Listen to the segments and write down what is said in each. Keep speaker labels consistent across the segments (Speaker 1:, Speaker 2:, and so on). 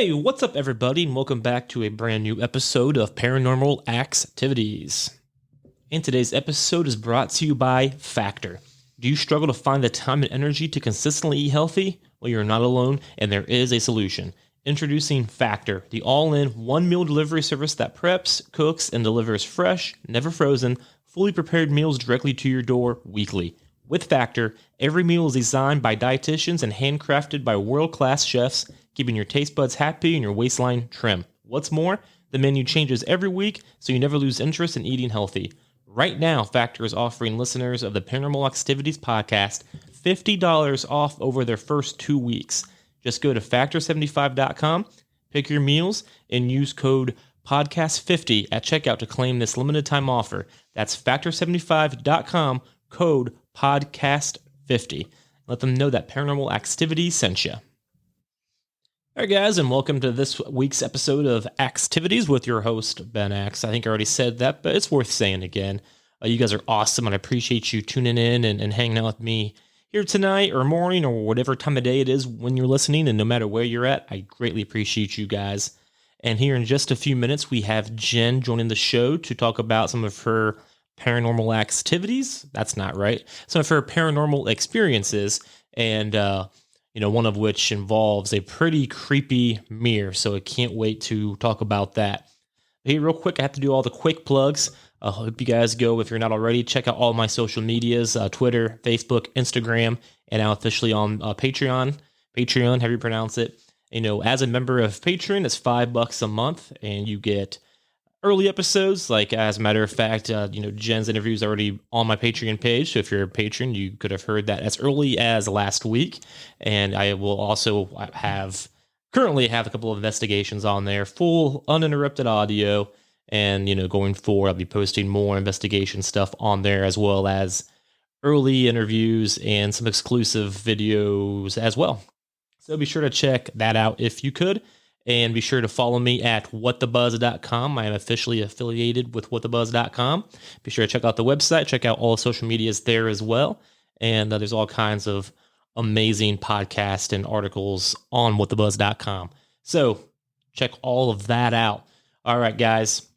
Speaker 1: Hey, what's up, everybody, and welcome back to a brand new episode of Paranormal Axetivities. And today's episode is brought to you by Factor. Do you struggle to find the time and energy to consistently eat healthy? Well, you're not alone, and there is a solution. Introducing Factor, the all-in one-meal delivery service that preps, cooks, and delivers fresh, never frozen, fully prepared meals directly to your door weekly. With Factor, every meal is designed by dietitians and handcrafted by world-class chefs, keeping your taste buds happy and your waistline trim. What's more, the menu changes every week, so you never lose interest in eating healthy. Right now, Factor is offering listeners of the Paranormal Axetivities podcast $50 off over their first 2 weeks. Just go to factor75.com, pick your meals, and use code podcast50 at checkout to claim this limited time offer. That's factor75.com, code podcast50. Let them know that Paranormal Axetivities sent you. All right, guys, and welcome to this week's episode of Axetivities with your host, Ben Axe. I think I already said that, but it's worth saying again. You guys are awesome, and I appreciate you tuning in and hanging out with me here tonight or morning or whatever time of day it is when you're listening, and no matter where you're at, I greatly appreciate you guys. And here in just a few minutes, we have Jen joining the show to talk about some of her paranormal activities. That's not right. Some of her paranormal experiences, and one of which involves a pretty creepy mirror. So I can't wait to talk about that. Hey, real quick, I have to do all the quick plugs. I hope you guys go, if you're not already, check out all my social medias, Twitter, Facebook, Instagram, and now officially on Patreon. Patreon, however you pronounce it. As a member of Patreon, it's $5 a month, and you get early episodes. Like, as a matter of fact, Jen's interview is already on my Patreon page. So if you're a patron, you could have heard that as early as last week. And I will also currently have a couple of investigations on there, full uninterrupted audio. And, going forward, I'll be posting more investigation stuff on there, as well as early interviews and some exclusive videos as well. So be sure to check that out if you could. And be sure to follow me at WTBdotcom. I am officially affiliated with WTBdotcom. Be sure to check out the website. Check out all the social medias there as well. And there's all kinds of amazing podcasts and articles on WTBdotcom. So check all of that out. All right, guys.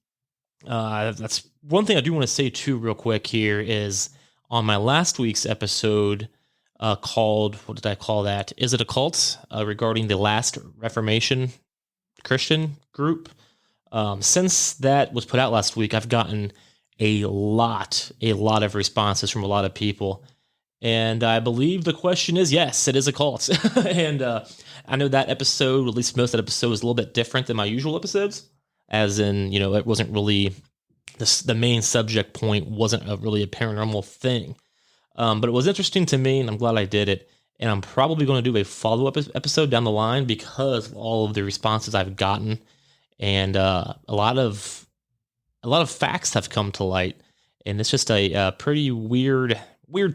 Speaker 1: That's one thing I do want to say too real quick here is on my last week's episode called, what did I call that? Is it a cult? Regarding the last Reformation Christian group. Since that was put out last week, I've gotten a lot of responses from a lot of people. And I believe the question is, yes, it is a cult. And I know that episode, at least most of that episode, was a little bit different than my usual episodes. As in, it wasn't really, the main subject point wasn't really a paranormal thing. But it was interesting to me, and I'm glad I did it. And I'm probably going to do a follow-up episode down the line because of all of the responses I've gotten. And a lot of facts have come to light. And it's just a pretty weird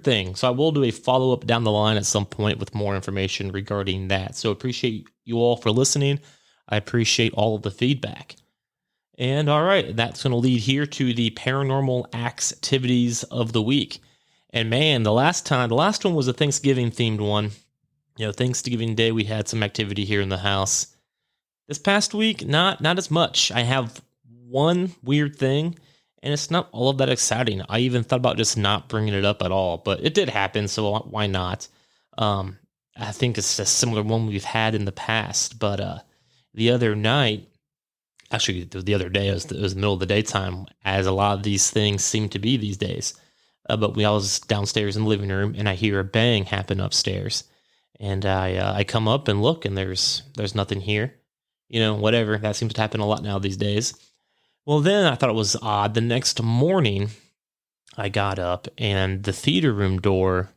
Speaker 1: thing. So I will do a follow-up down the line at some point with more information regarding that. So appreciate you all for listening. I appreciate all of the feedback. And all right, that's going to lead here to the paranormal activities of the week. And man, the last one was a Thanksgiving themed one. Thanksgiving Day, we had some activity here in the house. This past week, not as much. I have one weird thing, and it's not all of that exciting. I even thought about just not bringing it up at all, but it did happen, so why not? I think it's a similar one we've had in the past, but the other night, actually the other day, it was the middle of the daytime, as a lot of these things seem to be these days. But I was downstairs in the living room, and I hear a bang happen upstairs. And I come up and look, and there's nothing here. Whatever. That seems to happen a lot now these days. Well, then I thought it was odd. The next morning, I got up, and the theater room door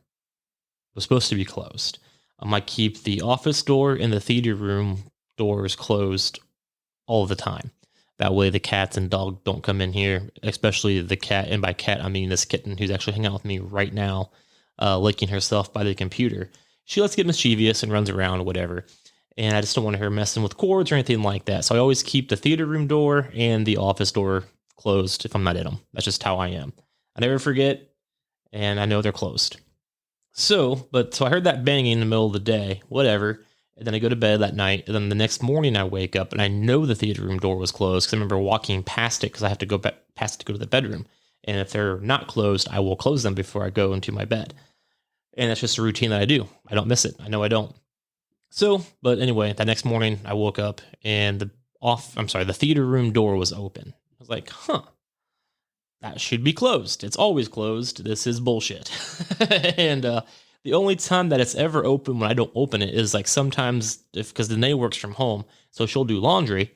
Speaker 1: was supposed to be closed. I keep the office door and the theater room doors closed all the time. That way the cats and dog don't come in here, especially the cat. And by cat, I mean this kitten who's actually hanging out with me right now, licking herself by the computer. She lets get mischievous and runs around or whatever. And I just don't want her messing with cords or anything like that. So I always keep the theater room door and the office door closed if I'm not in them. That's just how I am. I never forget, and I know they're closed. So I heard that banging in the middle of the day, whatever. And then I go to bed that night. And then the next morning I wake up and I know the theater room door was closed because I remember walking past it because I have to go past it to go to the bedroom. And if they're not closed, I will close them before I go into my bed. And that's just a routine that I do. I don't miss it. I know I don't. So, but anyway, that next morning I woke up and the theater room door was open. I was like, that should be closed. It's always closed. This is bullshit. And the only time that it's ever open when I don't open it is like sometimes because Danae works from home, so she'll do laundry,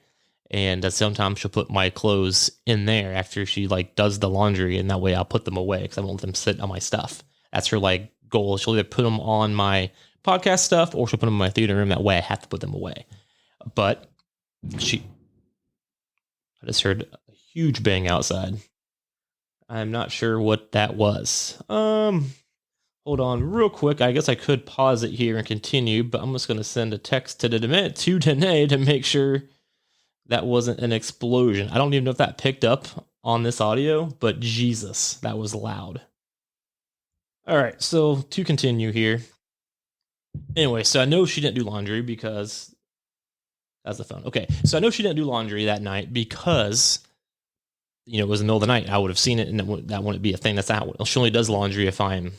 Speaker 1: and sometimes she'll put my clothes in there after she like does the laundry, and that way I'll put them away because I won't let them sit on my stuff. That's her like goal. She'll either put them on my podcast stuff or she'll put them in my theater room. That way I have to put them away. But I just heard a huge bang outside. I'm not sure what that was. Hold on real quick. I guess I could pause it here and continue, but I'm just going to send a text to Danae to make sure that wasn't an explosion. I don't even know if that picked up on this audio, but Jesus, that was loud. All right, so to continue here. Anyway, so I know she didn't do laundry because that's the phone. Okay, so I know she didn't do laundry that night because it was the middle of the night. I would have seen it, and that wouldn't be a thing. That's not. She only does laundry if I'm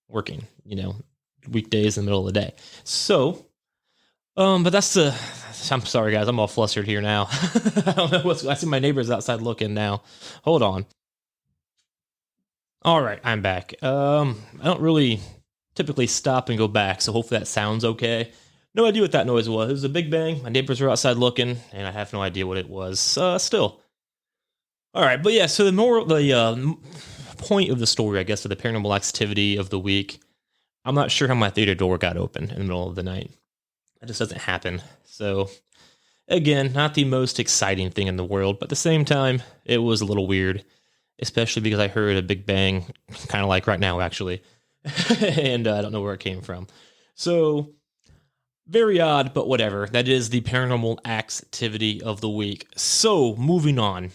Speaker 1: working, weekdays in the middle of the day. So, but I'm sorry guys, I'm all flustered here now. I don't know I see my neighbors outside looking now. Hold on. All right, I'm back. I don't really typically stop and go back, so hopefully that sounds okay. No idea what that noise was. It was a big bang. My neighbors were outside looking, and I have no idea what it was. Still. All right, but yeah, so the point of the story, I guess, of the paranormal activity of the week, I'm not sure how my theater door got open in the middle of the night. That just doesn't happen. So, again, not the most exciting thing in the world, but at the same time, it was a little weird, especially because I heard a big bang, kind of like right now, actually, and I don't know where it came from. So, very odd, but whatever. That is the paranormal activity of the week. So, moving on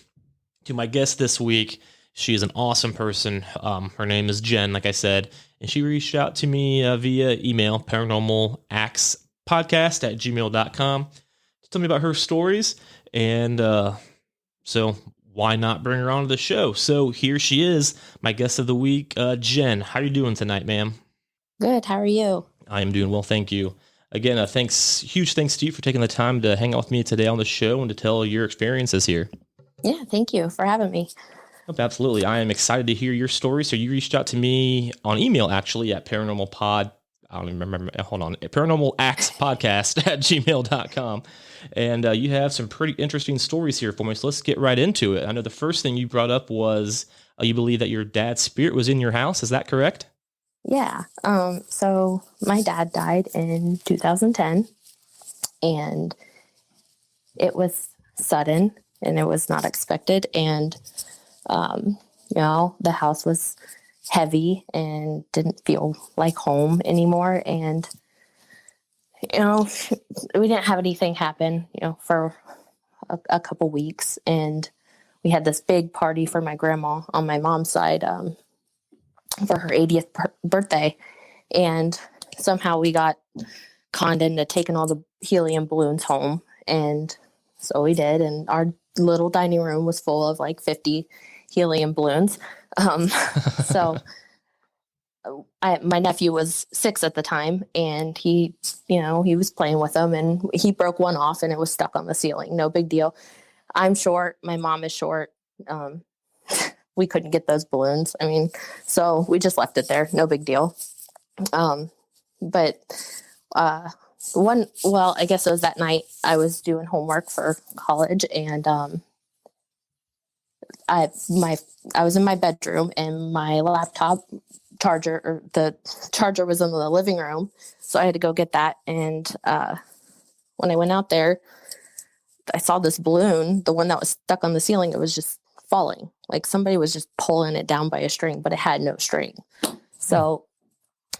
Speaker 1: to my guest this week. She is an awesome person. Her name is Jen, like I said, and she reached out to me via email, paranormalaxpodcast@gmail.com, to tell me about her stories. And so why not bring her on to the show? So here she is, my guest of the week, Jen. How are you doing tonight, ma'am?
Speaker 2: Good. How are you?
Speaker 1: I am doing well, thank you. Again, huge thanks to you for taking the time to hang out with me today on the show and to tell your experiences here.
Speaker 2: Yeah, thank you for having me.
Speaker 1: Absolutely. I am excited to hear your story. So you reached out to me on email, actually, at paranormalpod. I don't even remember. Hold on. Paranormalaxpodcast@gmail.com. And you have some pretty interesting stories here for me. So let's get right into it. I know the first thing you brought up was you believe that your dad's spirit was in your house. Is that correct?
Speaker 2: Yeah. So my dad died in 2010, and it was sudden and it was not expected. And the house was heavy and didn't feel like home anymore. And, we didn't have anything happen, for a couple weeks. And we had this big party for my grandma on my mom's side, for her 80th birthday. And somehow we got conned into taking all the helium balloons home. And so we did. And our little dining room was full of like 50 helium balloons. My nephew was 6 at the time, and he was playing with them, and he broke one off and it was stuck on the ceiling. No big deal. I'm short. My mom is short. We couldn't get those balloons. So we just left it there. No big deal. I guess it was that night I was doing homework for college, and I was in my bedroom, and my laptop charger, or the charger, was in the living room. So I had to go get that. And when I went out there, I saw this balloon, the one that was stuck on the ceiling. It was just falling. Like somebody was just pulling it down by a string, but it had no string. So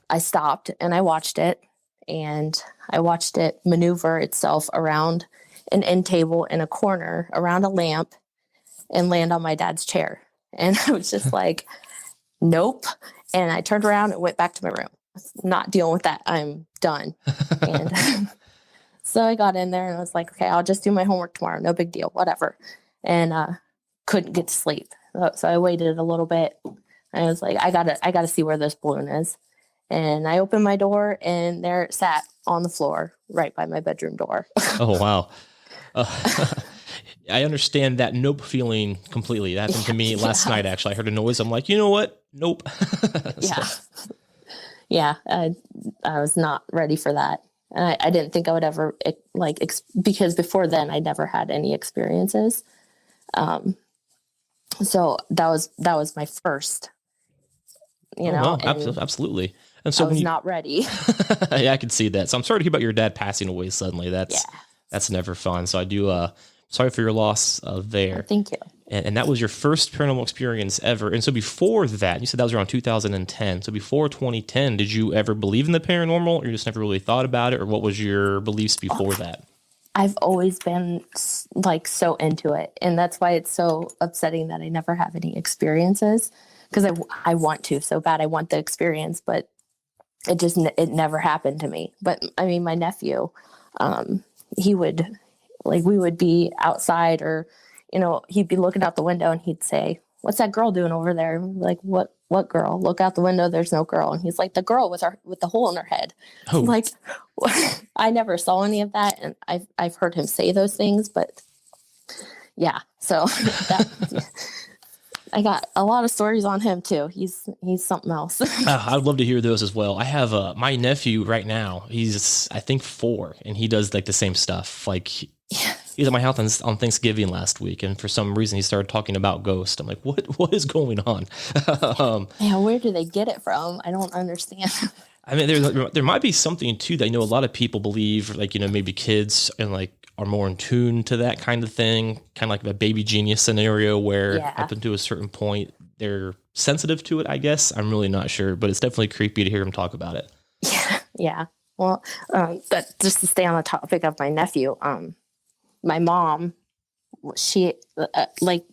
Speaker 2: I stopped and I watched it, and I watched it maneuver itself around an end table in a corner, around a lamp, and land on my dad's chair. And I was just like, nope. And I turned around and went back to my room. Not dealing with that. I'm done. And So I got in there and I was like, okay, I'll just do my homework tomorrow. No big deal, whatever. And couldn't get to sleep. So I waited a little bit. And I was like, I gotta see where this balloon is. And I opened my door and there it sat on the floor right by my bedroom door.
Speaker 1: Oh, wow. I understand that nope feeling completely. That happened to me last night, actually. I heard a noise. I'm like, you know what? Nope.
Speaker 2: Yeah. Yeah. I was not ready for that. And I didn't think I would ever because before then I never had any experiences. So that was my first,
Speaker 1: Well, absolutely. And so
Speaker 2: I was not ready.
Speaker 1: Yeah, I can see that. So I'm sorry to hear about your dad passing away suddenly. That's never fun. So I do, sorry for your loss there.
Speaker 2: Thank you.
Speaker 1: And that was your first paranormal experience ever. And so before that, you said that was around 2010. So before 2010, did you ever believe in the paranormal, or you just never really thought about it? Or what was your beliefs before that?
Speaker 2: I've always been like so into it. And that's why it's so upsetting that I never have any experiences, because I want to so bad. I want the experience, but it never happened to me. But I mean, my nephew, we would be outside, or, he'd be looking out the window and he'd say, "What's that girl doing over there?" I'm like, what girl? Look out the window. There's no girl. And he's like, "The girl with the hole in her head."
Speaker 1: Oh.
Speaker 2: I'm like, I never saw any of that. And I've heard him say those things, but yeah. So I got a lot of stories on him too. He's something else.
Speaker 1: I'd love to hear those as well. I have my nephew right now. He's, I think, 4, and he does like the same stuff. Like he's at my house on Thanksgiving last week, and for some reason he started talking about ghosts. I'm like, what is going on?
Speaker 2: Yeah, where do they get it from? I don't understand.
Speaker 1: I mean, there might be something too that I know a lot of people believe, like, maybe kids and like are more in tune to that kind of thing, kind of like a baby genius scenario where up until a certain point they're sensitive to it, I guess. I'm really not sure, but it's definitely creepy to hear him talk about it.
Speaker 2: Yeah. Well, but just to stay on the topic of my nephew, my mom, she like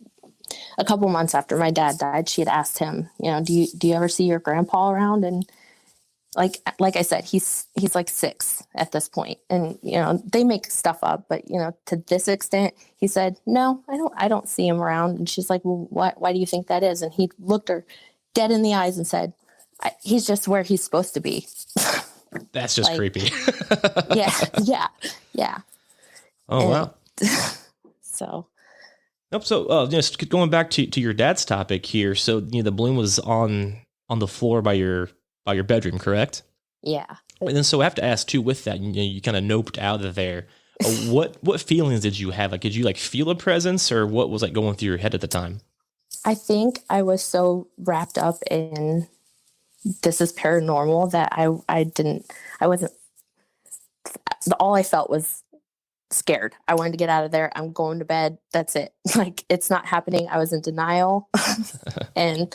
Speaker 2: a couple months after my dad died, she had asked him, do you ever see your grandpa around? And like I said, he's like 6 at this point, and they make stuff up, but to this extent, he said, "No, I don't see him around." And she's like, "Well, why do you think that is?" And he looked her dead in the eyes and said, "He's just where he's supposed to be."
Speaker 1: That's just creepy.
Speaker 2: Yeah.
Speaker 1: Oh, wow.
Speaker 2: So.
Speaker 1: Nope. So just going back to your dad's topic here. So the balloon was on the floor by your bedroom, correct?
Speaker 2: Yeah.
Speaker 1: And then so I have to ask too, with that, you kind of noped out of there. What feelings did you have? Like, did you feel a presence, or what was going through your head at the time?
Speaker 2: I think I was so wrapped up in this is paranormal that I wasn't, all I felt was scared. I wanted to get out of there. I'm going to bed. That's it. Like, it's not happening. I was in denial. and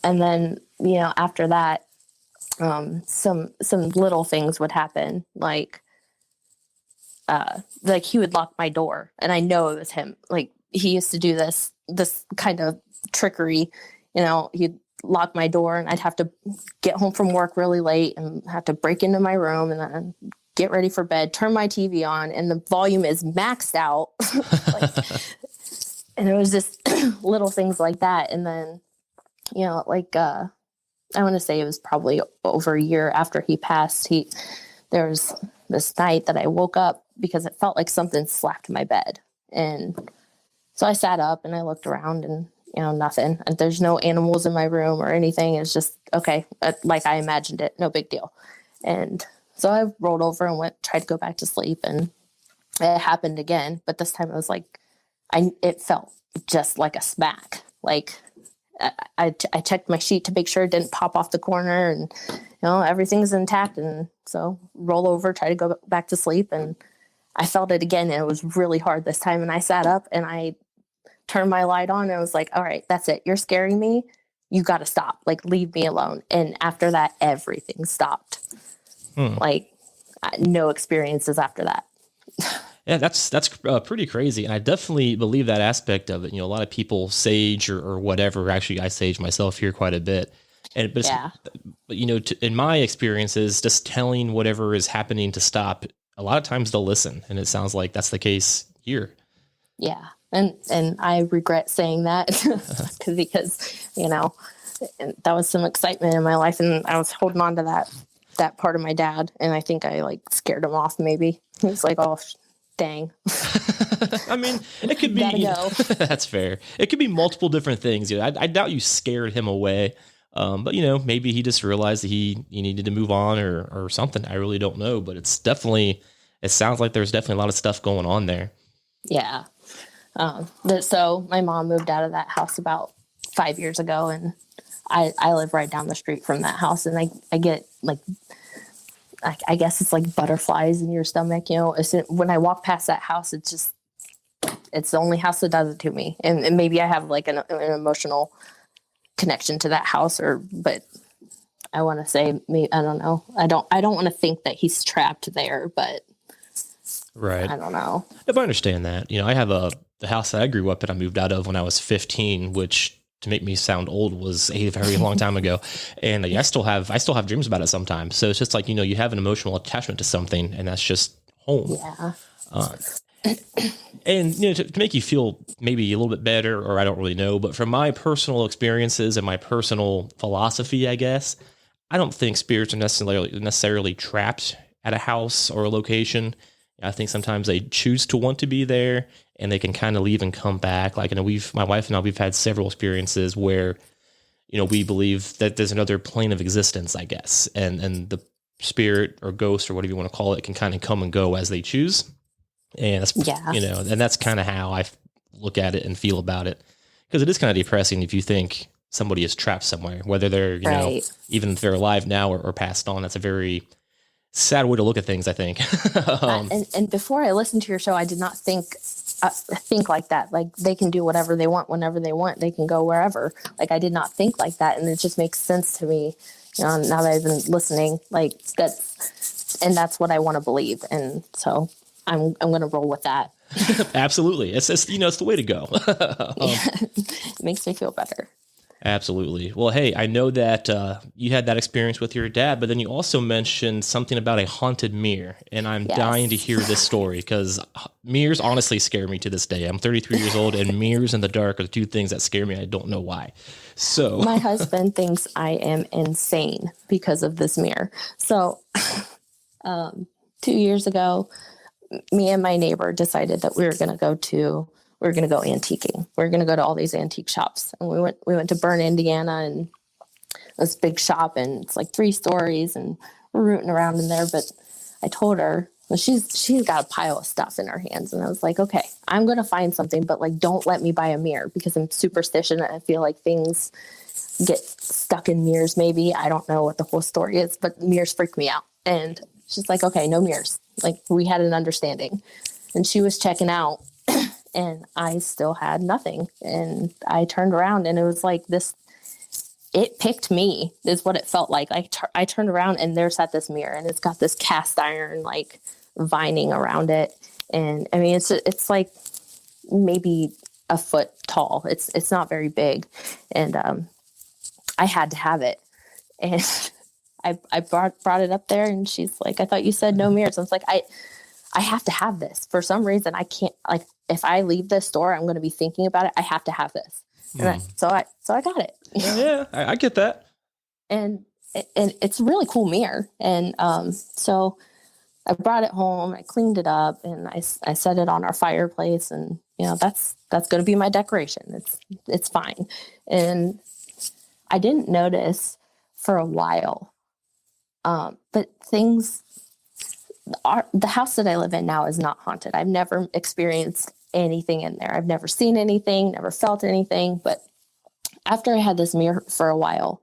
Speaker 2: then, after that, some little things would happen. Like he would lock my door, and I know it was him. Like, he used to do this kind of trickery. He'd lock my door, and I'd have to get home from work really late and have to break into my room and then get ready for bed, turn my TV on, and the volume is maxed out. And it was just little things like that. And then, I want to say it was probably over a year after he passed. There was this night that I woke up because it felt like something slapped my bed. And so I sat up and I looked around, and, nothing. And there's no animals in my room or anything. It's just, okay, like I imagined it, no big deal. And so I rolled over and tried to go back to sleep, and it happened again. But this time it was like, it felt just like a smack. Like, I checked my sheet to make sure it didn't pop off the corner, and everything's intact. And so roll over, try to go back to sleep, and I felt it again, and it was really hard this time. And I sat up and I turned my light on, and I was like, all right, that's it. You're scaring me. You got to stop. Like, leave me alone. And after that, everything stopped. Like, no experiences after that.
Speaker 1: Yeah, that's pretty crazy. And I definitely believe that aspect of it. A lot of people sage or whatever. Actually, I sage myself here quite a bit. But in my experiences, just telling whatever is happening to stop a lot of times they'll listen. And it sounds like that's the case here.
Speaker 2: Yeah. And I regret saying that because, you know, that was some excitement in my life, and I was holding on to that part of my dad. And I think I like scared him off. Maybe he was like, oh, dang.
Speaker 1: I mean, it could be,
Speaker 2: Gotta go.
Speaker 1: That's fair. It could be multiple different things. You know, I doubt you scared him away. But you know, maybe he just realized that he needed to move on or something. I really don't know, but it sounds like there's definitely a lot of stuff going on there.
Speaker 2: Yeah. So my mom moved out of that house about 5 years ago, and I live right down the street from that house, and I get like, I guess it's like butterflies in your stomach, you know. When I walk past that house, it's the only house that does it to me. And maybe I have like an emotional connection to that house, but I want to say, maybe, I don't know. I don't want to think that he's trapped there, but
Speaker 1: right.
Speaker 2: I don't know.
Speaker 1: If I understand that, you know, I have the house that I grew up in, I moved out of when I was 15, which to make me sound old was a very long time ago. And I still have dreams about it sometimes. So it's just like, you know, you have an emotional attachment to something, and that's just home.
Speaker 2: Yeah.
Speaker 1: And, you know, to make you feel maybe a little bit better, or I don't really know, but from my personal experiences and my personal philosophy, I guess, I don't think spirits are necessarily trapped at a house or a location. I think sometimes they choose to want to be there, and they can kind of leave and come back. Like, you know, my wife and I, we've had several experiences where, you know, we believe that there's another plane of existence, I guess, and the spirit or ghost or whatever you want to call it can kind of come and go as they choose. And that's, you know, and that's kind of how I look at it and feel about it, because it is kind of depressing if you think somebody is trapped somewhere, whether they're, you know, even if they're alive now or passed on. That's a very sad way to look at things, I think.
Speaker 2: And before I listened to your show, I did not think like that. Like, they can do whatever they want whenever they want. They can go wherever. Like, I did not think like that, and it just makes sense to me, you know, now that I've been listening. Like, that's what I want to believe, and so I'm going to roll with that.
Speaker 1: Absolutely, it's you know, it's the way to go.
Speaker 2: It makes me feel better.
Speaker 1: Absolutely. Well, hey, I know that you had that experience with your dad, but then you also mentioned something about a haunted mirror, and I'm dying to hear this story, because mirrors honestly scare me to this day. I'm 33 years old, and mirrors in the dark are the two things that scare me. I don't know why. So
Speaker 2: my husband thinks I am insane because of this mirror. So 2 years ago, me and my neighbor decided that we were going to go antiquing. We were going to go to all these antique shops. And we went to Bern, Indiana, and this big shop, and it's like 3 stories, and we're rooting around in there. But I told her, well, she's got a pile of stuff in her hands. And I was like, okay, I'm going to find something, but like, don't let me buy a mirror, because I'm superstitious. I feel like things get stuck in mirrors. Maybe, I don't know what the whole story is, but mirrors freak me out. And she's like, okay, no mirrors. Like, we had an understanding. And she was checking out, and I still had nothing. And I turned around, and it was like this, it picked me, is what it felt like. I turned around, and there sat this mirror, and it's got this cast iron, like, vining around it. And I mean, it's like maybe a foot tall. It's not very big. And I had to have it. And I brought it up there, and she's like, I thought you said no mirrors. I was like, I have to have this. For some reason, I can't, like, if I leave this store, I'm going to be thinking about it. I have to have this. And so I got it.
Speaker 1: Yeah, I get that.
Speaker 2: And it's a really cool mirror. And so I brought it home, I cleaned it up, and I set it on our fireplace, and, you know, that's going to be my decoration. It's fine. And I didn't notice for a while. But the house that I live in now is not haunted. I've never experienced anything in there. I've never seen anything, never felt anything. But after I had this mirror for a while,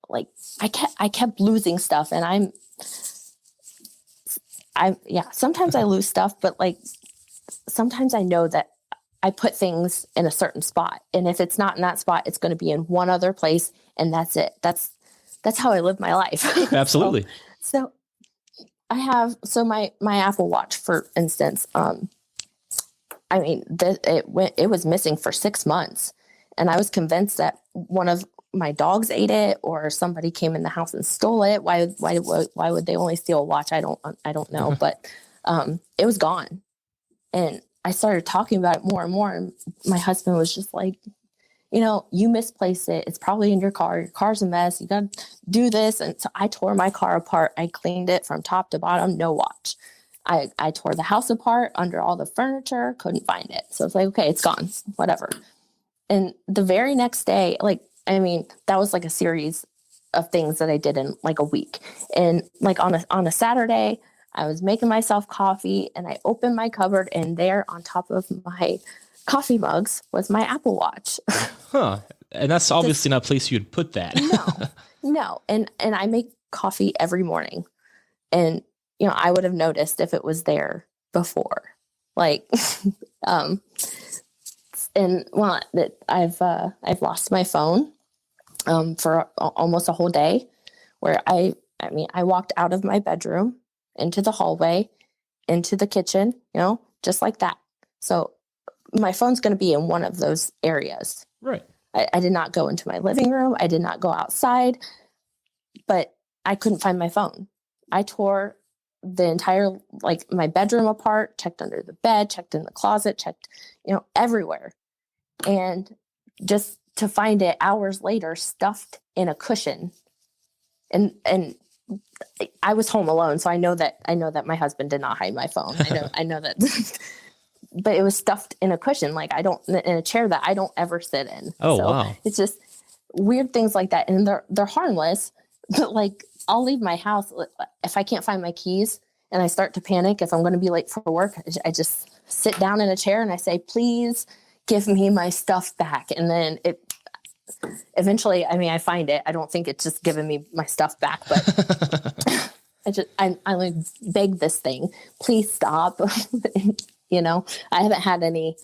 Speaker 2: like, I kept losing stuff, and sometimes I lose stuff, but like, sometimes I know that I put things in a certain spot, and if it's not in that spot, it's going to be in one other place, and that's it. That's how I live my life.
Speaker 1: Absolutely.
Speaker 2: So I have, my Apple Watch, for instance, it was missing for 6 months, and I was convinced that one of my dogs ate it or somebody came in the house and stole it. Why would they only steal a watch? I don't know, but it was gone. And I started talking about it more and more. And my husband was just like, you misplaced it. It's probably in your car. Your car's a mess. You got to do this. And so I tore my car apart. I cleaned it from top to bottom. No watch. I tore the house apart under all the furniture. Couldn't find it. So it's like, okay, it's gone. Whatever. And the very next day, that was like a series of things that I did in like a week. And like on a Saturday, I was making myself coffee and I opened my cupboard and there on top of my coffee mugs was my Apple Watch.
Speaker 1: Huh. And that's obviously not a place you'd put that.
Speaker 2: No. And I make coffee every morning. And, I would have noticed if it was there before. Like, and well, I've lost my phone for almost a whole day where I walked out of my bedroom into the hallway, into the kitchen, just like that. So my phone's going to be in one of those areas.
Speaker 1: Right.
Speaker 2: I did not go into my living room. I did not go outside, but I couldn't find my phone. I tore the entire, my bedroom apart, checked under the bed, checked in the closet, checked, everywhere. And just to find it hours later, stuffed in a cushion. And I was home alone. So I know that my husband did not hide my phone. I know that, but it was stuffed in a cushion. In a chair that I don't ever sit in.
Speaker 1: Oh,
Speaker 2: so
Speaker 1: wow.
Speaker 2: It's just weird things like that. And they're harmless, but I'll leave my house if I can't find my keys and I start to panic. If I'm going to be late for work, I just sit down in a chair and I say, please give me my stuff back. And then eventually, I find it. I don't think it's just giving me my stuff back, but I beg this thing, please stop. I haven't had any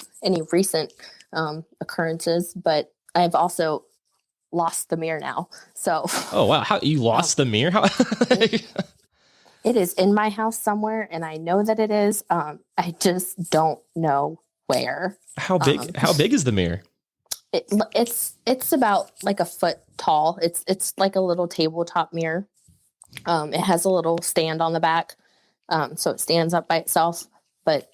Speaker 2: recent occurrences, but I've also lost the mirror now. So.
Speaker 1: Oh, wow. How you lost the mirror? How?
Speaker 2: It is in my house somewhere, and I know that it is. I just don't know where.
Speaker 1: How big is the mirror?
Speaker 2: It's about like a foot tall. It's like a little tabletop mirror. It has a little stand on the back, so it stands up by itself. But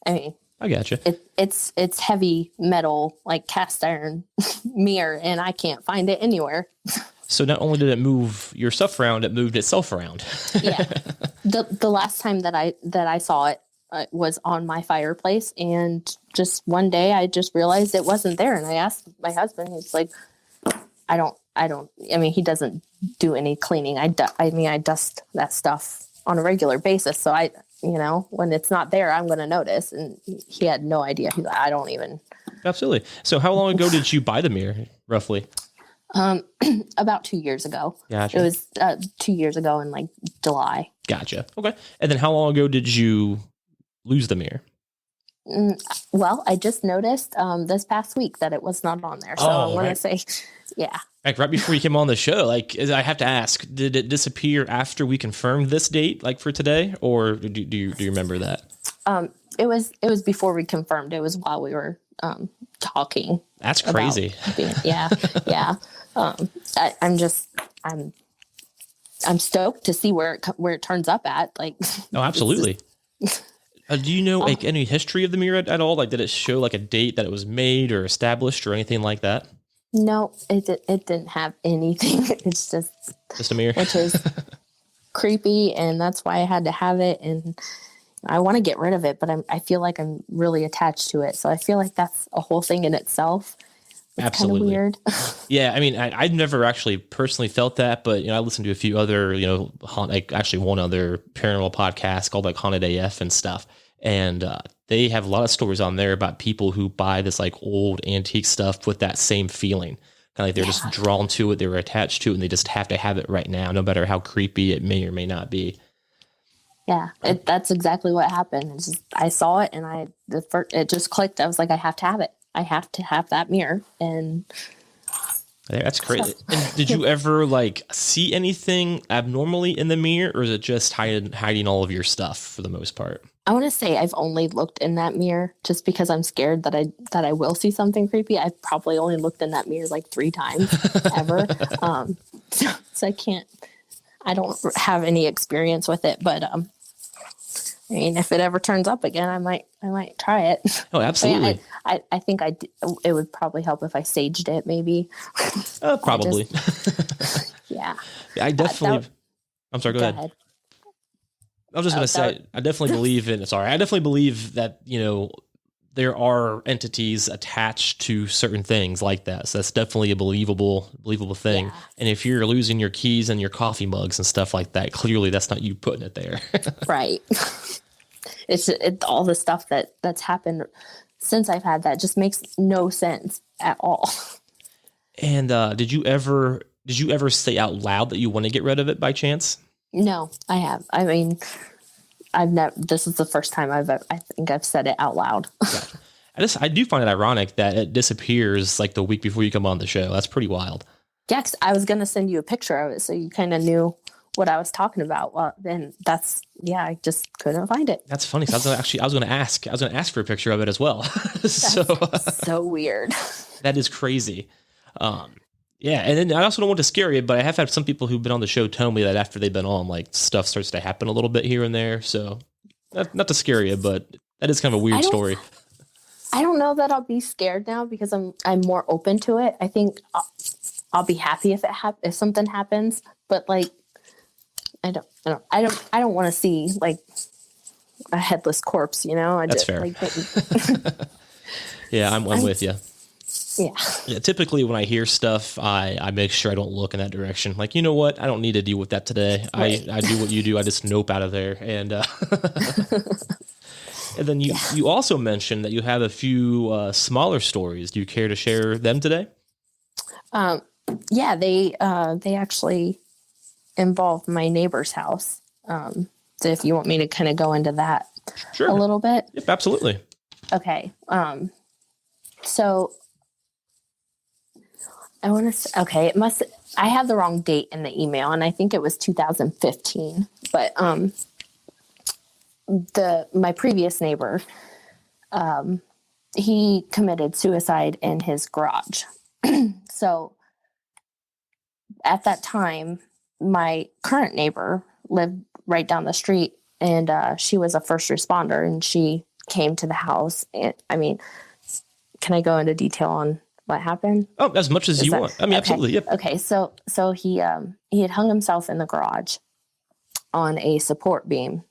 Speaker 2: I
Speaker 1: gotcha.
Speaker 2: It's heavy metal, like cast iron mirror, and I can't find it anywhere.
Speaker 1: So not only did it move your stuff around, it moved itself around.
Speaker 2: Yeah. The last time that I saw it was on my fireplace, and just one day I just realized it wasn't there. And I asked my husband, he's like, he doesn't do any cleaning. I dust that stuff on a regular basis. So when it's not there, I'm going to notice. And he had no idea. He's like, I don't even.
Speaker 1: Absolutely. So how long ago did you buy the mirror, roughly?
Speaker 2: About 2 years ago.
Speaker 1: Gotcha.
Speaker 2: It was 2 years ago in July.
Speaker 1: Gotcha. Okay. And then how long ago did you lose the mirror?
Speaker 2: Well, I just noticed this past week that it was not on there. So I want to say, yeah.
Speaker 1: Right before you came on the show, I have to ask, did it disappear after we confirmed this date, for today, or do you remember that?
Speaker 2: It was before we confirmed. It was while we were talking.
Speaker 1: That's crazy.
Speaker 2: Yeah. I'm stoked to see where it turns up at.
Speaker 1: Oh, absolutely. Do you know any history of the mirror at all? Did it show a date that it was made or established or anything like that?
Speaker 2: No, it didn't have anything. It's
Speaker 1: just a mirror,
Speaker 2: which is creepy, and that's why I had to have it. And I want to get rid of it, but I feel like I'm really attached to it. So I feel like that's a whole thing in itself. It's
Speaker 1: absolutely
Speaker 2: kind of weird.
Speaker 1: Yeah, I've never actually personally felt that, but I listened to a few other, actually one other paranormal podcast called Haunted AF and stuff, and they have a lot of stories on there about people who buy this old antique stuff with that same feeling. Kind of they're just drawn to it, they were attached to it, and they just have to have it right now, no matter how creepy it may or may not be.
Speaker 2: Yeah, that's exactly what happened. I saw it, and it just clicked. I was like, I have to have it. I have to have that mirror. And
Speaker 1: That's crazy. And did you ever like see anything abnormally in the mirror, or is it just hiding all of your stuff for the most part?
Speaker 2: I want to say I've only looked in that mirror just because I'm scared that I will see something creepy. I've probably only looked in that mirror like 3 times ever. So I don't have any experience with it, but I mean, if it ever turns up again, I might try it.
Speaker 1: Oh, absolutely.
Speaker 2: I think it would probably help if I saged it, maybe.
Speaker 1: Probably.
Speaker 2: Yeah.
Speaker 1: I definitely. I'm sorry. Go ahead. I was just going to say, I definitely believe that, there are entities attached to certain things like that. So that's definitely a believable thing. Yeah. And if you're losing your keys and your coffee mugs and stuff like that, clearly that's not you putting it there.
Speaker 2: Right. It's all the stuff that's happened since I've had that just makes no sense at all.
Speaker 1: And did you ever say out loud that you want to get rid of it by chance?
Speaker 2: No, I have. I mean, I've never. This is the first time I think I've said it out loud.
Speaker 1: Gotcha. I do find it ironic that it disappears like the week before you come on the show. That's pretty wild.
Speaker 2: Yeah, 'cause I was gonna send you a picture of it so you kind of knew what I was talking about. Well, then I just couldn't find it.
Speaker 1: That's funny. So I was gonna ask for a picture of it as well.
Speaker 2: So weird.
Speaker 1: That is crazy. Yeah, and then I also don't want to scare you, but I have had some people who've been on the show tell me that after they've been on, like, stuff starts to happen a little bit here and there. So, not to scare you, but that is kind of a weird story.
Speaker 2: I don't know that I'll be scared now because I'm more open to it. I think I'll be happy if something happens, but like, I don't want to see like a headless corpse.
Speaker 1: That's fair. Yeah, I'm with you. Yeah. Typically, when I hear stuff, I make sure I don't look in that direction. Like, you know what? I don't need to deal with that today. Right. I do what you do. I just nope out of there. And and then you also mentioned that you have a few smaller stories. Do you care to share them today?
Speaker 2: Yeah, they actually involve my neighbor's house. So if you want me to kind of go into that a little bit.
Speaker 1: Yep, absolutely.
Speaker 2: Okay. So I want to say, okay, I had the wrong date in the email and I think it was 2015, but, my previous neighbor, he committed suicide in his garage. So at that time, my current neighbor lived right down the street and, she was a first responder and she came to the house. And I mean, can I go into detail on what happened?
Speaker 1: Oh, as much as you want. I mean, okay. Absolutely. Yep.
Speaker 2: Okay. So he had hung himself in the garage on a support beam.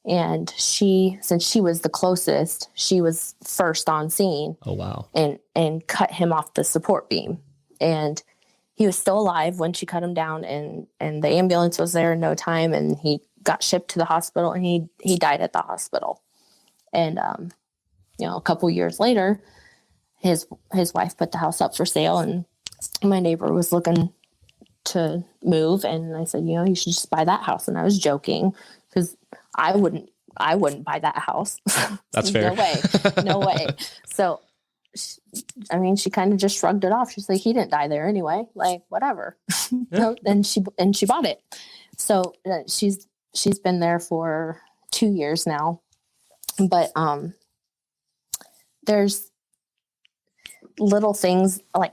Speaker 2: And since she was the closest, she was first on scene.
Speaker 1: Oh, wow.
Speaker 2: And cut him off the support beam. And he was still alive when she cut him down and the ambulance was there in no time. And he got shipped to the hospital and he died at the hospital. And, a couple years later, his wife put the house up for sale and my neighbor was looking to move. And I said, you should just buy that house. And I was joking because I wouldn't buy that house.
Speaker 1: That's fair.
Speaker 2: No way. So, she kind of just shrugged it off. She's like, he didn't die there anyway. Like, whatever. Yeah. And she bought it. So she's been there for 2 years now. But, there's little things like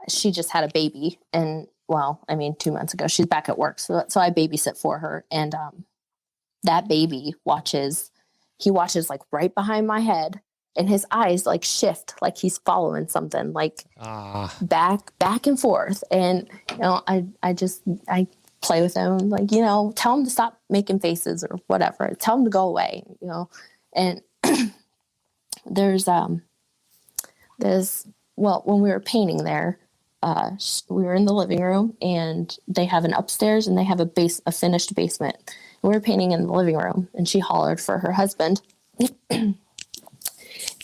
Speaker 2: she just had a baby and 2 months ago, she's back at work. So I babysit for her. And, that baby watches like right behind my head and his eyes like shift, like he's following something like back and forth. And, I play with him, like, tell him to stop making faces or whatever, tell him to go away, and when we were painting there, we were in the living room and they have an upstairs and they have a finished basement. We were painting in the living room and she hollered for her husband.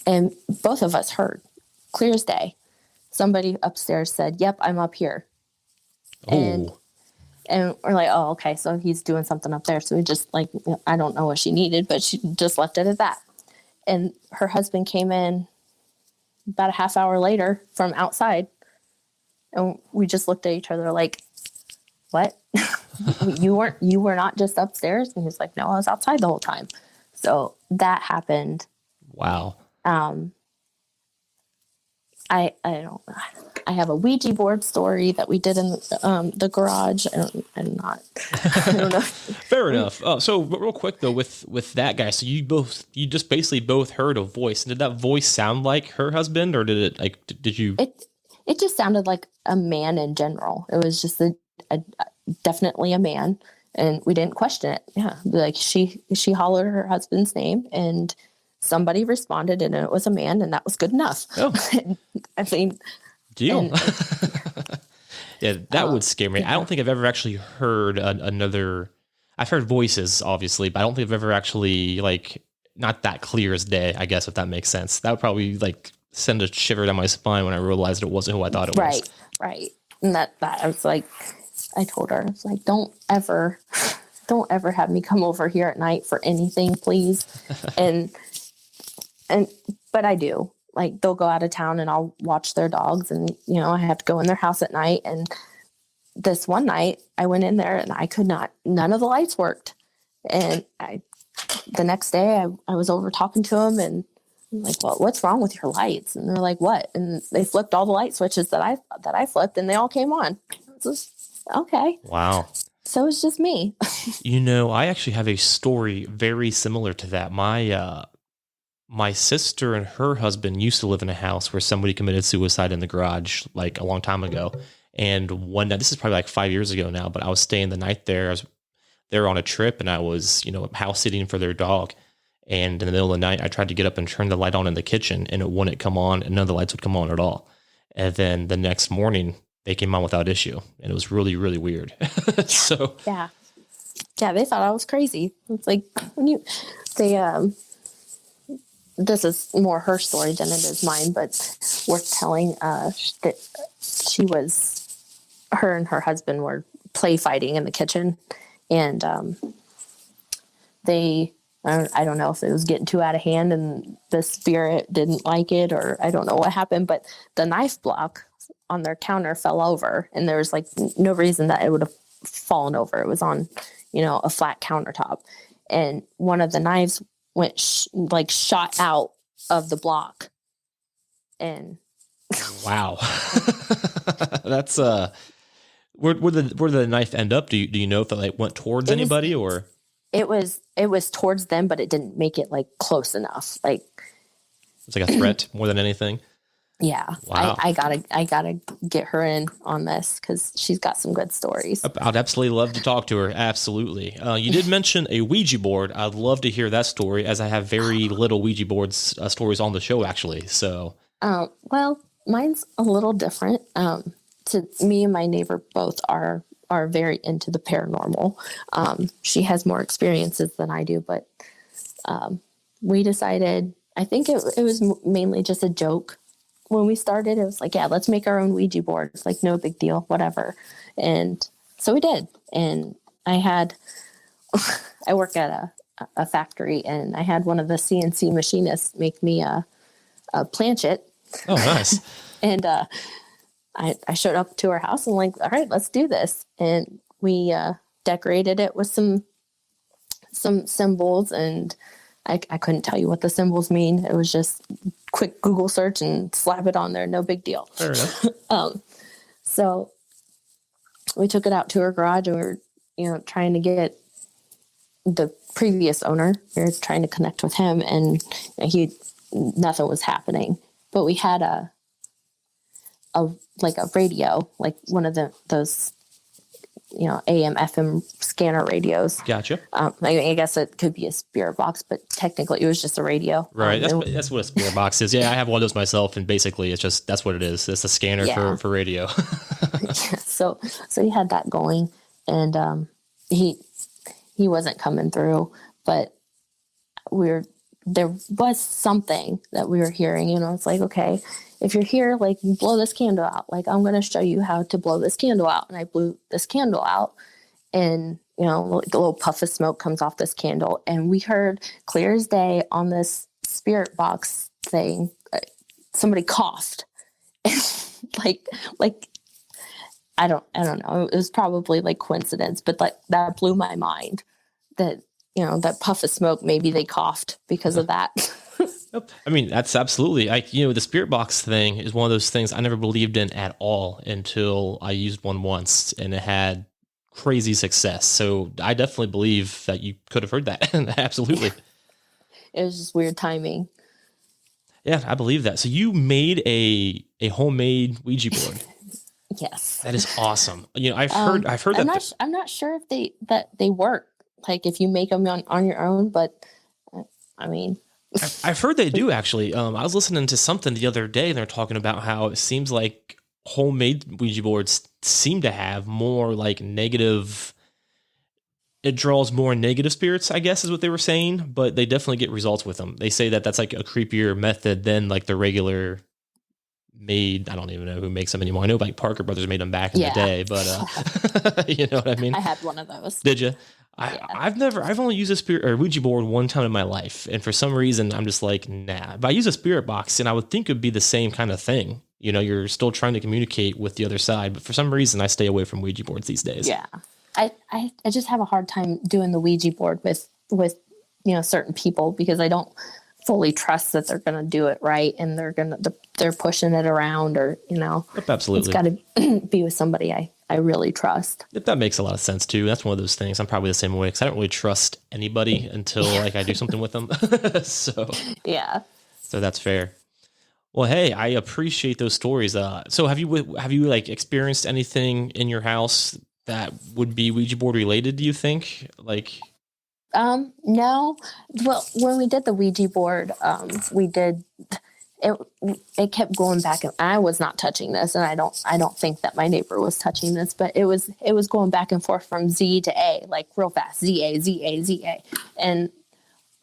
Speaker 2: And both of us heard clear as day. Somebody upstairs said, "Yep, I'm up here." Oh. And we're like, "Oh, okay. So he's doing something up there." So we just I don't know what she needed, but she just left it at that. And her husband came in about a half hour later from outside And we just looked at each other like, what? you were not just upstairs? And he's like, no, I was outside the whole time. So that happened.
Speaker 1: Wow.
Speaker 2: I have a Ouija board story that we did in the garage, and not, I don't know.
Speaker 1: Fair enough. So real quick though, with that guy, so you just basically both heard a voice. Did that voice sound like her husband, or did it did you?
Speaker 2: It just sounded like a man in general. It was just a definitely a man, and we didn't question it. Yeah, like she hollered her husband's name, and somebody responded, and it was a man, and that was good enough.
Speaker 1: Oh,
Speaker 2: I mean,
Speaker 1: deal. Yeah, that would scare me. I don't think I've ever actually heard another. I've heard voices, obviously, but I don't think I've ever actually not that clear as day. I guess if that makes sense, that would probably send a shiver down my spine when I realized it wasn't who I thought it was.
Speaker 2: Right. And that I was like, I told her, I was like, don't ever have me come over here at night for anything, please. But I do. Like, they'll go out of town and I'll watch their dogs, and I have to go in their house at night. And this one night I went in there and none of the lights worked. And the next day I was over talking to them, and I'm like, well, what's wrong with your lights? And they're like, what? And they flipped all the light switches that I flipped, and they all came on. Okay.
Speaker 1: Wow.
Speaker 2: So it's just me.
Speaker 1: I actually have a story very similar to that. My sister and her husband used to live in a house where somebody committed suicide in the garage a long time ago. And one night, this is probably 5 years ago now, but I was staying the night there. I was there on a trip, and I was, house sitting for their dog. And in the middle of the night, I tried to get up and turn the light on in the kitchen, and it wouldn't come on, and none of the lights would come on at all. And then the next morning, they came on without issue, and it was really, really weird. So
Speaker 2: yeah, they thought I was crazy. It's like this is more her story than it is mine, but worth telling that her and her husband were play fighting in the kitchen, and I don't know if it was getting too out of hand and the spirit didn't like it, or I don't know what happened, but the knife block on their counter fell over, and there was no reason that it would have fallen over. It was on, a flat countertop, and one of the knives went shot out of the block. And
Speaker 1: wow. That's where did the knife end up? Do you know if it went towards anybody, or
Speaker 2: it was towards them, but it didn't make it close enough.
Speaker 1: It's like a threat more than anything.
Speaker 2: Yeah. Wow. I gotta get her in on this because she's got some good stories.
Speaker 1: I'd absolutely love to talk to her. Absolutely. You did mention a Ouija board. I'd love to hear that story, as I have very little Ouija boards stories on the show, actually. So,
Speaker 2: well, mine's a little different. To me and my neighbor both are very into the paranormal. She has more experiences than I do, but we decided, I think it was mainly just a joke. When we started, it was let's make our own Ouija board. It's no big deal, whatever. And so we did. And I work at a factory, and I had one of the CNC machinists make me a planchet.
Speaker 1: Oh, nice.
Speaker 2: And I showed up to her house and all right, let's do this. And we decorated it with some symbols, and I couldn't tell you what the symbols mean. It was just quick Google search and slap it on there. No big deal.
Speaker 1: Fair enough.
Speaker 2: So we took it out to her garage, and we were, trying to get the previous owner. We were trying to connect with him, and nothing was happening. But we had a radio, one of those, AM, FM scanner radios.
Speaker 1: Gotcha.
Speaker 2: I guess it could be a spirit box, but technically it was just a radio.
Speaker 1: Right. That's what a spirit box is. Yeah, I have one of those myself, and basically that's what it is. It's a scanner for radio.
Speaker 2: Yeah, so he had that going, and he wasn't coming through, but there was something that we were hearing. It's okay, if you're here, blow this candle out. I'm going to show you how to blow this candle out. And I blew this candle out, and, a little puff of smoke comes off this candle. And we heard clear as day on this spirit box thing, somebody coughed. like I don't know. It was probably like coincidence, but like that blew my mind that, that puff of smoke, maybe they coughed because of that.
Speaker 1: Yep. I mean, that's absolutely, the spirit box thing is one of those things I never believed in at all until I used one once and it had crazy success. So I definitely believe that you could have heard that. Absolutely.
Speaker 2: It was just weird timing.
Speaker 1: Yeah, I believe that. So you made a homemade Ouija board.
Speaker 2: Yes.
Speaker 1: That is awesome. I've heard that.
Speaker 2: I'm not sure if they work. Like if you make them on your own, but I mean,
Speaker 1: I've heard they do actually. I was listening to something the other day and they're talking about how it seems like homemade Ouija boards seem to have more like negative. It draws more negative spirits, I guess is what they were saying, but they definitely get results with them. They say that that's like a creepier method than like the regular made. I don't even know who makes them anymore. I know like Parker Brothers made them back in the day, but you know what I mean?
Speaker 2: I had one of those.
Speaker 1: Did you? I've only used a spirit or Ouija board one time in my life. And for some reason, I'm just like, nah. But I use a spirit box and I would think it'd be the same kind of thing. You're still trying to communicate with the other side. But for some reason, I stay away from Ouija boards these days.
Speaker 2: Yeah. I just have a hard time doing the Ouija board with certain people because I don't fully trust that they're going to do it right and they're pushing it around or
Speaker 1: Yep, absolutely.
Speaker 2: It's got to be with somebody I really trust.
Speaker 1: Yep, that makes a lot of sense too. That's one of those things. I'm probably the same way because I don't really trust anybody until like I do something with them. So that's fair. Well, hey, I appreciate those stories. So have you like experienced anything in your house that would be Ouija board related? Do you think like?
Speaker 2: No. Well, when we did the Ouija board, we did it kept going back and I was not touching this and I don't think that my neighbor was touching this, but it was going back and forth from Z to A, like real fast. Z-A. And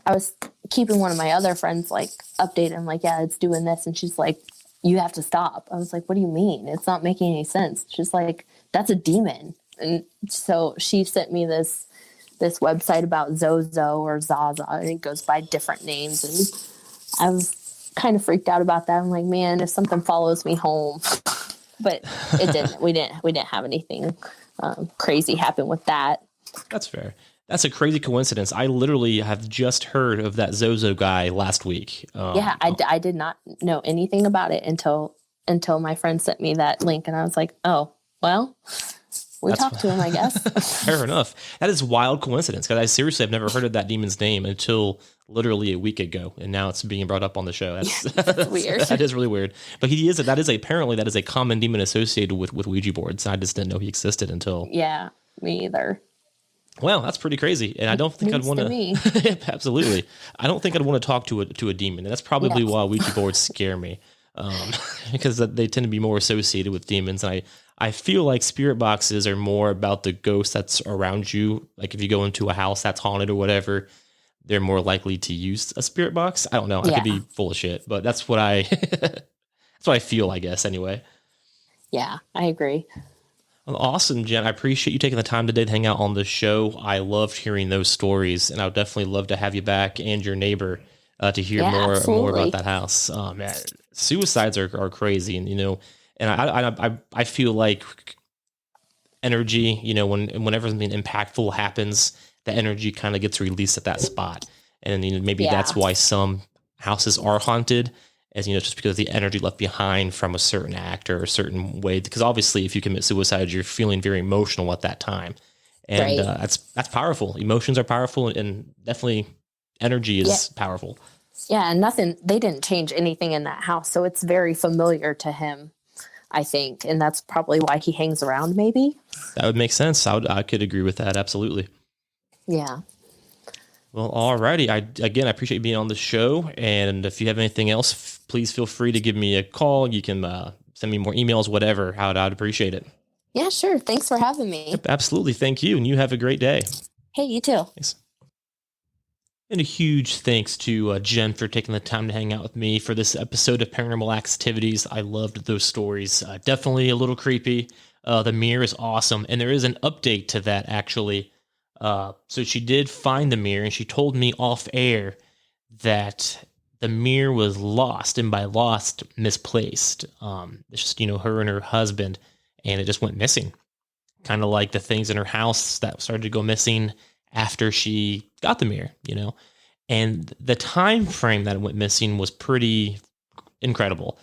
Speaker 2: I was keeping one of my other friends like updated. I'm like, yeah, it's doing this. And she's like, you have to stop. I was like, what do you mean? It's not making any sense. She's like, that's a demon. And so she sent me this website about Zozo or Zaza, and it goes by different names. And I was kind of freaked out about that. I'm like, man, if something follows me home, but it didn't. We didn't have anything crazy happen with that.
Speaker 1: That's fair. That's a crazy coincidence. I literally have just heard of that Zozo guy last week.
Speaker 2: I did not know anything about it until my friend sent me that link, and I was like, oh, well. We talked to him, I guess.
Speaker 1: Fair enough. That is wild coincidence because I seriously have never heard of that demon's name until literally a week ago, and now it's being brought up on the show. That's weird. That is really weird. But apparently that is a common demon associated with Ouija boards. I just didn't know he existed until.
Speaker 2: Yeah, me either.
Speaker 1: Well, that's pretty crazy, and I don't think I'd want to. Absolutely, I don't think I'd want to talk to a demon, and that's probably why Ouija boards scare me, because they tend to be more associated with demons, and I feel like spirit boxes are more about the ghost that's around you. Like if you go into a house that's haunted or whatever, they're more likely to use a spirit box. I don't know. I could be full of shit, but that's what that's what I feel, I guess, anyway.
Speaker 2: Yeah, I agree.
Speaker 1: Well, awesome, Jen. I appreciate you taking the time today to hang out on the show. I loved hearing those stories, and I would definitely love to have you back and your neighbor to hear more about that house. Man, suicides are crazy, and and I feel like energy, whenever something impactful happens, the energy kind of gets released at that spot. And maybe that's why some houses are haunted, as just because of the energy left behind from a certain act or a certain way. Because obviously if you commit suicide, you're feeling very emotional at that time. And that's powerful. Emotions are powerful, and definitely energy is powerful.
Speaker 2: Yeah. And they didn't change anything in that house. So it's very familiar to him, I think. And that's probably why he hangs around, maybe. That
Speaker 1: would make sense. I could agree with that. Absolutely.
Speaker 2: Yeah.
Speaker 1: Well, alrighty. I appreciate you being on the show. And if you have anything else, please feel free to give me a call. You can send me more emails, whatever. I'd appreciate it.
Speaker 2: Yeah, sure. Thanks for having me.
Speaker 1: Yep, absolutely. Thank you. And you have a great day.
Speaker 2: Hey, you too.
Speaker 1: Thanks. And a huge thanks to Jen for taking the time to hang out with me for this episode of Paranormal Axetvities. I loved those stories. Definitely a little creepy. The mirror is awesome. And there is an update to that, actually. So she did find the mirror, and she told me off air that the mirror was lost, and by lost, misplaced. It's just, her and her husband. and it just went missing. Kind of like the things in her house that started to go missing after she got the mirror, And the time frame that it went missing was pretty incredible.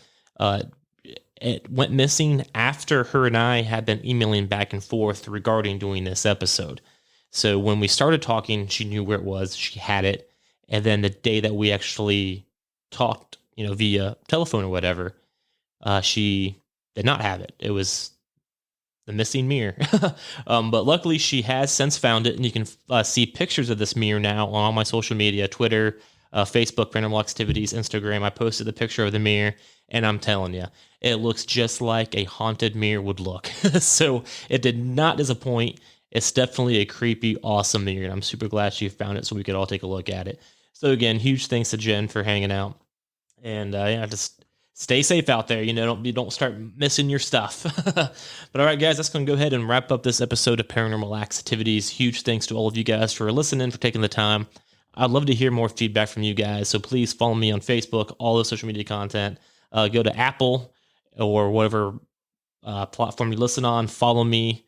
Speaker 1: It went missing after her and I had been emailing back and forth regarding doing this episode. So when we started talking, she knew where it was. She had it. And then the day that we actually talked, via telephone or whatever, she did not have it. It was the missing mirror. But luckily she has since found it, and you can see pictures of this mirror now on all my social media, Twitter, Facebook, Paranormal Axetvities, Instagram. I posted the picture of the mirror, and I'm telling you, it looks just like a haunted mirror would look. So it did not disappoint. It's definitely a creepy, awesome mirror, and I'm super glad she found it so we could all take a look at it. So again, huge thanks to Jen for hanging out, and just stay safe out there. Don't start missing your stuff. But all right, guys, that's going to go ahead and wrap up this episode of Paranormal Axetvities. Huge thanks to all of you guys for listening, for taking the time. I'd love to hear more feedback from you guys, so please follow me on Facebook, all the social media content. Go to Apple or whatever platform you listen on. Follow me,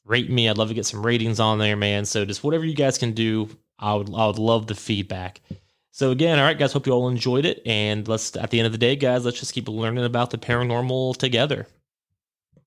Speaker 1: rate me. I'd love to get some ratings on there, man. So just whatever you guys can do, I would love the feedback. So again, all right, guys, hope you all enjoyed it. And at the end of the day, guys, let's just keep learning about the paranormal together.